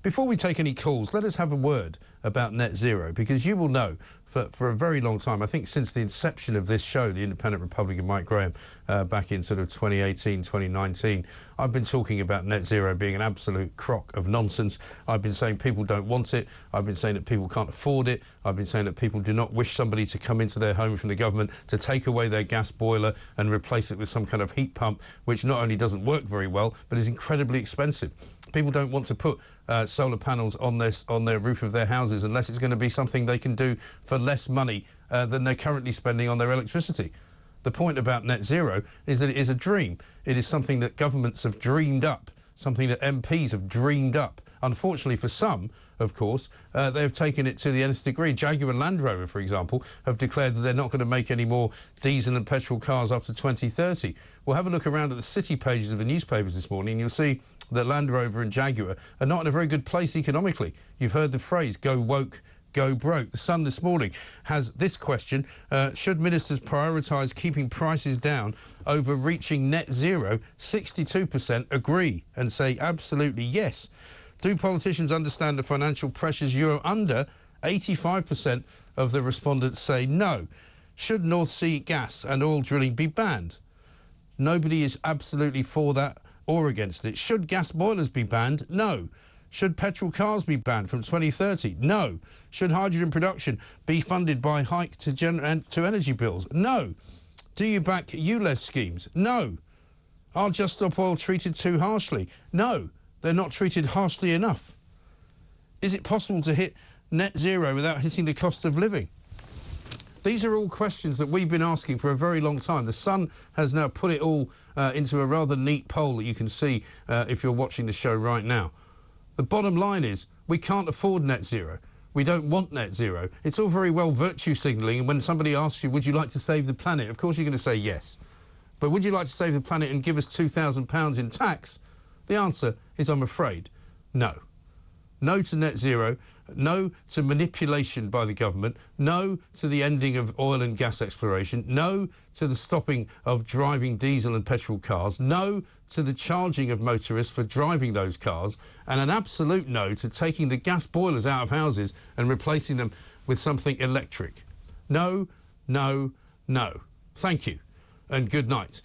Before we take any calls, let us have a word about net zero, because you will know for a very long time, I think since the inception of this show, The Independent Republican Mike Graham, back in sort of 2018, 2019, I've been talking about net zero being an absolute crock of nonsense. I've been saying people don't want it. I've been saying that people can't afford it. I've been saying that people do not wish somebody to come into their home from the government to take away their gas boiler and replace it with some kind of heat pump, which not only doesn't work very well, but is incredibly expensive. People don't want to put solar panels on their roof of their houses unless it's going to be something they can do for less money than they're currently spending on their electricity. The point about net zero is that it is a dream. It is something that governments have dreamed up, something that MPs have dreamed up. Unfortunately for some, of course, they have taken it to the nth degree. Jaguar Land Rover, for example, have declared that they're not going to make any more diesel and petrol cars after 2030. Well, have a look around at the city pages of the newspapers this morning and you'll see that Land Rover and Jaguar are not in a very good place economically. You've heard the phrase, go woke, go broke. The Sun this morning has this question: should ministers prioritise keeping prices down over reaching net zero? 62% agree and say absolutely yes. Do politicians understand the financial pressures you're under? 85% of the respondents say no. Should North Sea gas and oil drilling be banned? Nobody is absolutely for that or against it. Should gas boilers be banned? No. Should petrol cars be banned from 2030? No. Should hydrogen production be funded by hike to energy bills? No. Do you back ULEZ schemes? No. Are Just Stop Oil treated too harshly? No. They're not treated harshly enough. Is it possible to hit net zero without hitting the cost of living? These are all questions that we've been asking for a very long time. The Sun has now put it all into a rather neat poll that you can see if you're watching the show right now. The bottom line is we can't afford net zero. We don't want net zero. It's all very well virtue signalling, and when somebody asks you, would you like to save the planet? Of course you're going to say yes. But would you like to save the planet and give us £2,000 in tax? The answer is, I'm afraid, no. No to net zero, no to manipulation by the government, no to the ending of oil and gas exploration, no to the stopping of driving diesel and petrol cars, no to the charging of motorists for driving those cars, and an absolute no to taking the gas boilers out of houses and replacing them with something electric. No, no, no. Thank you, and good night.